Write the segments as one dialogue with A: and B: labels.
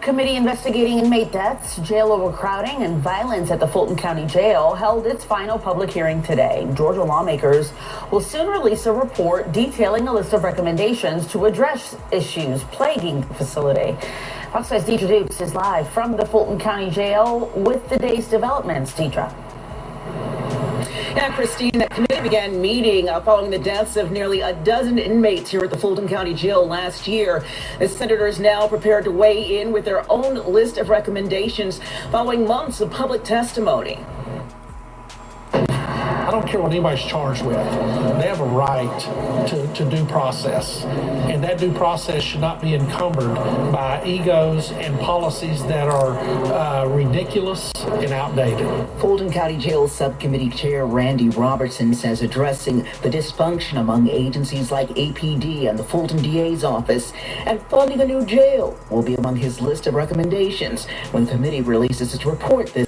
A: subcommittee investigating inmate deaths, jail overcrowding, and violence at the Fulton County Jail held its final public hearing today. Georgia lawmakers will soon release a report detailing a list of recommendations to address issues plaguing the facility. Fox 5's Deidre Dukes is live from the Fulton County Jail with the day's developments. Deidre.
B: Yeah, Christine, that committee began meeting following the deaths of nearly a dozen inmates here at the Fulton County Jail last year. The senators now prepared to weigh in with their own list of recommendations following months of public testimony.
C: I don't care what anybody's charged with. They have a right to due process. And that due process should not be encumbered by egos and policies that are ridiculous and outdated.
D: Fulton County Jail Subcommittee Chair Randy Robertson says addressing the dysfunction among agencies like APD and the Fulton DA's office and funding a new jail will be among his list of recommendations when the committee releases its report this.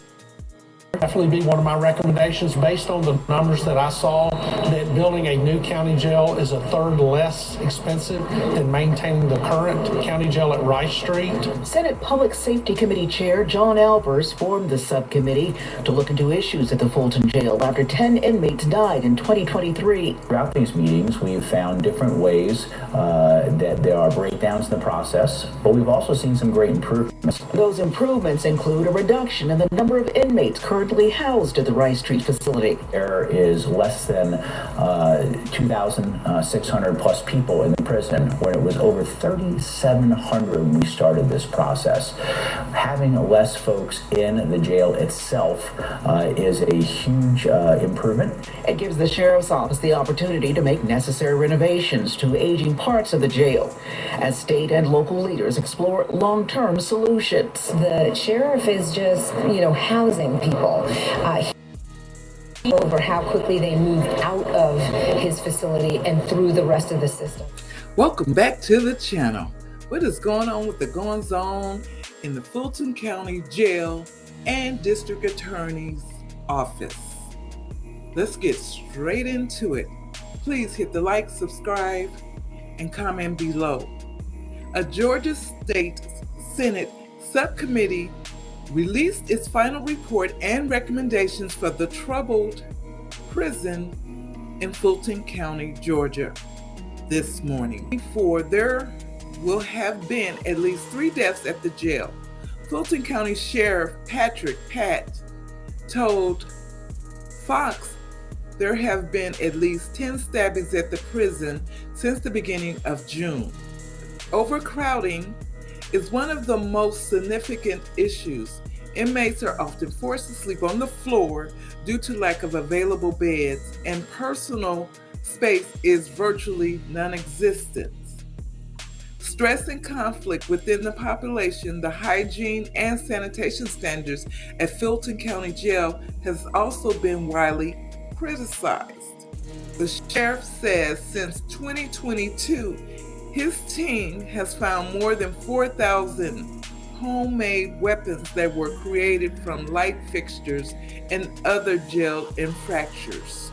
C: Definitely be one of my recommendations based on the numbers that I saw, that building a new county jail is a third less expensive than maintaining the current county jail at Rice Street.
D: Senate Public Safety Committee Chair John Albers formed the subcommittee to look into issues at the Fulton Jail after 10 inmates died in 2023.
E: Throughout these meetings, we have found different ways that there are breakdowns in the process, but we've also seen some great improvements.
D: Those improvements include a reduction in the number of inmates currently housed at the Rice Street facility.
E: There is less than 2,600 plus people in the prison, when it was over 3,700 when we started this process. Having less folks in the jail itself is a huge improvement.
D: It gives the sheriff's office the opportunity to make necessary renovations to aging parts of the jail as state and local leaders explore long-term solutions.
F: The sheriff is just, housing people. Over how quickly they moved out of his facility and through the rest of the system.
G: Welcome back to the channel. What is going on with the goings on in the Fulton County Jail and District Attorney's Office? Let's get straight into it. Please hit the like, subscribe, and comment below. A Georgia State Senate subcommittee released its final report and recommendations for the troubled prison in Fulton County, Georgia this morning. Before there will have been at least 3 deaths at the jail. Fulton County Sheriff Patrick Pat told Fox there have been at least 10 stabbings at the prison since the beginning of June. Overcrowding is one of the most significant issues. Inmates are often forced to sleep on the floor due to lack of available beds, and personal space is virtually non-existent. Stress and conflict within the population, the hygiene and sanitation standards at Fulton County Jail has also been widely criticized. The sheriff says since 2022, his team has found more than 4,000 homemade weapons that were created from light fixtures and other jail infractures.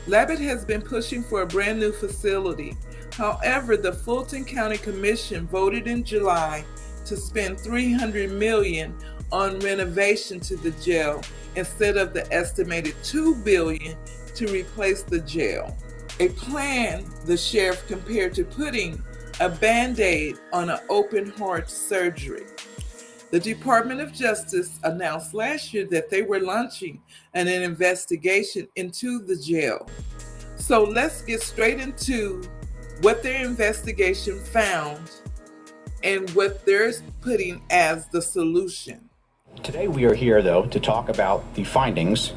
G: Labott has been pushing for a brand new facility. However, the Fulton County Commission voted in July to spend $300 million on renovation to the jail instead of the estimated $2 billion to replace the jail. A plan the sheriff compared to putting a Band-Aid on an open heart surgery. The Department of Justice announced last year that they were launching an investigation into the jail. So let's get straight into what their investigation found and what they're putting as the solution.
E: Today we are here, though, to talk about the findings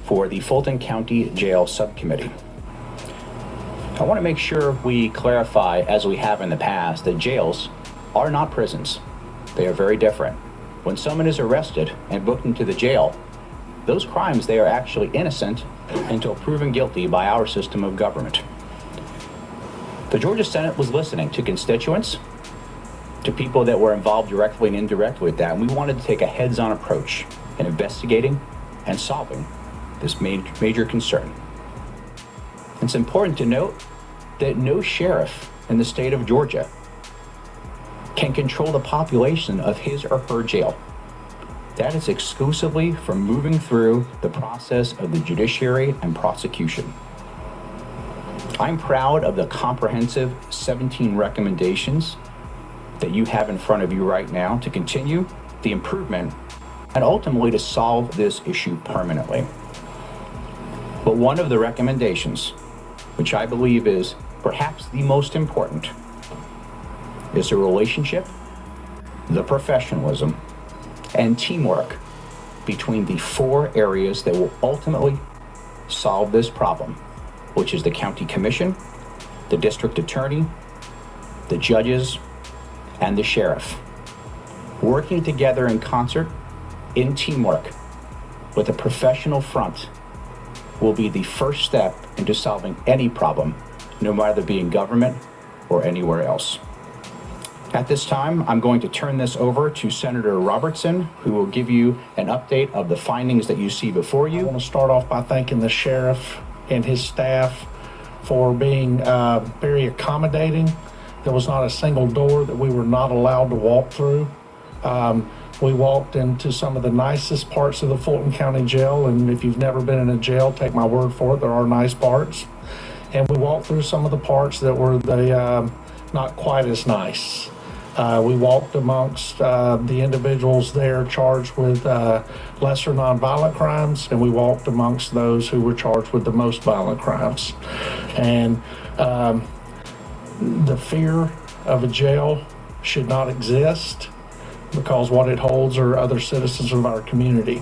E: for the Fulton County Jail Subcommittee. I want to make sure we clarify, as we have in the past, that jails are not prisons. They are very different. When someone is arrested and booked into the jail, those crimes, they are actually innocent until proven guilty by our system of government. The Georgia Senate was listening to constituents, to people that were involved directly and indirectly with that, and we wanted to take a heads-on approach in investigating and solving this major concern. It's important to note that no sheriff in the state of Georgia can control the population of his or her jail. That is exclusively from moving through the process of the judiciary and prosecution. I'm proud of the comprehensive 17 recommendations that you have in front of you right now to continue the improvement and ultimately to solve this issue permanently. But one of the recommendations, which I believe is perhaps the most important, is the relationship, the professionalism, and teamwork between the 4 areas that will ultimately solve this problem, which is the county commission, the district attorney, the judges, and the sheriff. Working together in concert, in teamwork, with a professional front, will be the first step into solving any problem, no matter being government or anywhere else. At this time, I'm going to turn this over to Senator Robertson, who will give you an update of the findings that you see before you.
C: I want to start off by thanking the sheriff and his staff for being very accommodating. There was not a single door that we were not allowed to walk through. We walked into some of the nicest parts of the Fulton County Jail, and if you've never been in a jail, take my word for it, there are nice parts. And we walked through some of the parts that were not quite as nice. We walked amongst the individuals there charged with lesser nonviolent crimes, and we walked amongst those who were charged with the most violent crimes. And the fear of a jail should not exist, because what it holds are other citizens of our community.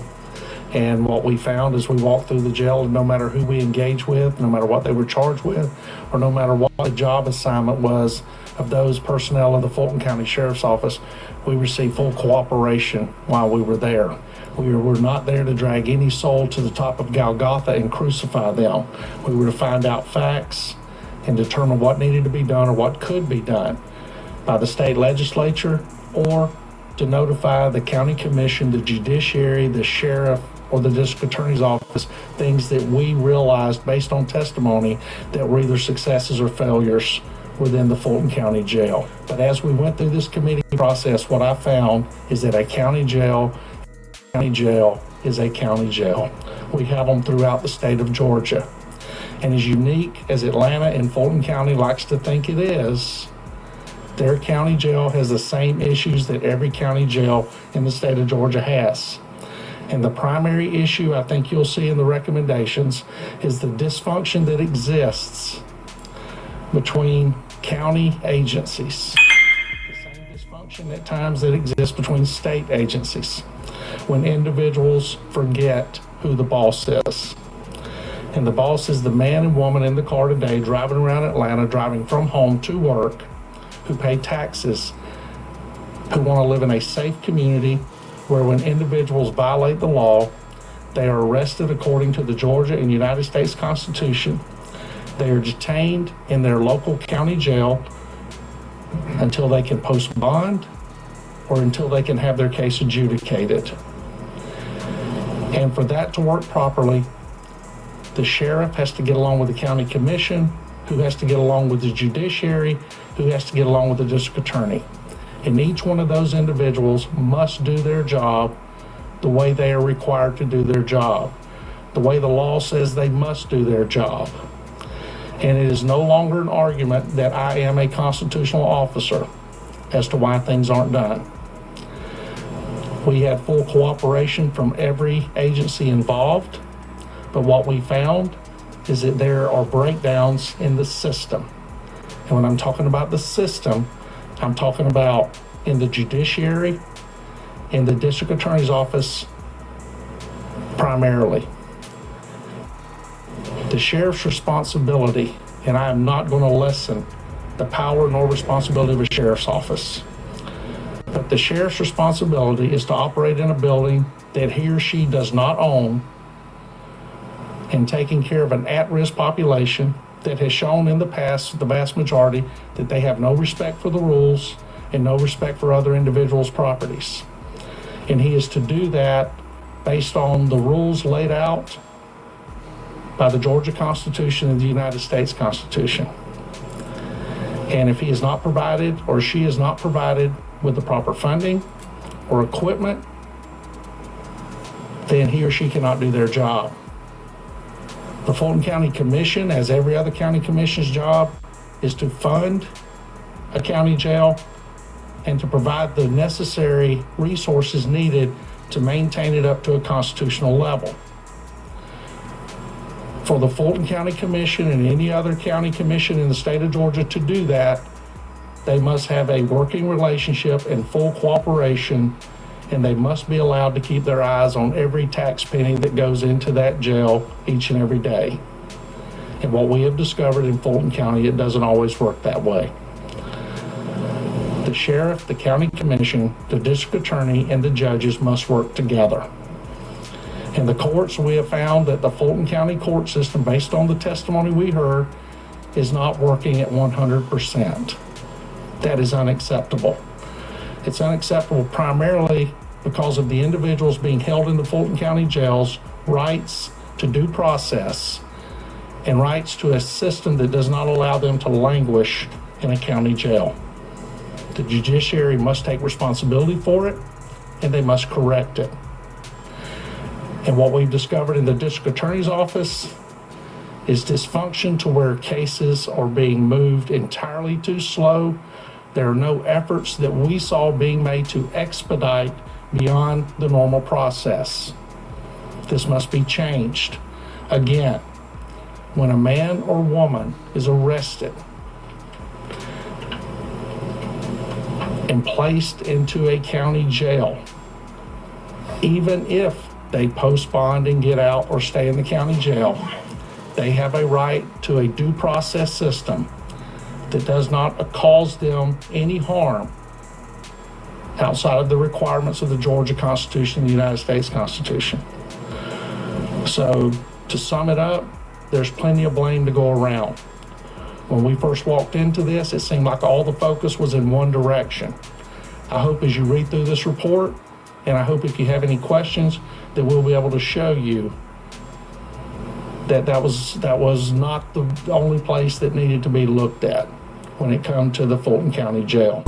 C: And what we found as we walked through the jail, no matter who we engaged with, no matter what they were charged with, or no matter what the job assignment was of those personnel of the Fulton County Sheriff's Office, we received full cooperation while we were there. We were not there to drag any soul to the top of Golgotha and crucify them. We were to find out facts and determine what needed to be done or what could be done by the state legislature, or to notify the county commission, the judiciary, the sheriff, or the district attorney's office, things that we realized based on testimony that were either successes or failures within the Fulton County Jail. But as we went through this committee process, what I found is that a county jail is a county jail. We have them throughout the state of Georgia. And as unique as Atlanta and Fulton County likes to think it is, their county jail has the same issues that every county jail in the state of Georgia has. And the primary issue I think you'll see in the recommendations is the dysfunction that exists between county agencies. The same dysfunction at times that exists between state agencies when individuals forget who the boss is. And the boss is the man and woman in the car today driving around Atlanta, driving from home to work, who pay taxes, who want to live in a safe community where when individuals violate the law, they are arrested according to the Georgia and United States Constitution. They are detained in their local county jail until they can post bond or until they can have their case adjudicated. And for that to work properly, the sheriff has to get along with the county commission, who has to get along with the judiciary, who has to get along with the district attorney. And each one of those individuals must do their job the way they are required to do their job, the way the law says they must do their job. And it is no longer an argument that I am a constitutional officer as to why things aren't done. We had full cooperation from every agency involved, but what we found is that there are breakdowns in the system. And when I'm talking about the system, I'm talking about in the judiciary, in the district attorney's office primarily. The sheriff's responsibility, and I am not going to lessen the power nor responsibility of a sheriff's office, but the sheriff's responsibility is to operate in a building that he or she does not own, and taking care of an at-risk population that has shown in the past, the vast majority, that they have no respect for the rules and no respect for other individuals' properties. And he is to do that based on the rules laid out by the Georgia Constitution and the United States Constitution. And if he is not provided or she is not provided with the proper funding or equipment, then he or she cannot do their job. The Fulton County Commission, as every other county commission's job, is to fund a county jail and to provide the necessary resources needed to maintain it up to a constitutional level. For the Fulton County Commission and any other county commission in the state of Georgia to do that, they must have a working relationship and full cooperation, and they must be allowed to keep their eyes on every tax penny that goes into that jail each and every day. And what we have discovered in Fulton County, it doesn't always work that way. The sheriff, the county commission, the district attorney, and the judges must work together. In the courts, we have found that the Fulton County court system, based on the testimony we heard, is not working at 100%. That is unacceptable. It's unacceptable primarily because of the individuals being held in the Fulton County jails, rights to due process, and rights to a system that does not allow them to languish in a county jail. The judiciary must take responsibility for it, and they must correct it. And what we've discovered in the district attorney's office is dysfunction to where cases are being moved entirely too slow. There are no efforts that we saw being made to expedite beyond the normal process. This must be changed. Again, when a man or woman is arrested and placed into a county jail, even if they post bond and get out or stay in the county jail, they have a right to a due process system that does not cause them any harm outside of the requirements of the Georgia Constitution and the United States Constitution. So to sum it up, there's plenty of blame to go around. When we first walked into this, it seemed like all the focus was in one direction. I hope as you read through this report, and I hope if you have any questions, that we'll be able to show you that that was not the only place that needed to be looked at when it comes to the Fulton County Jail.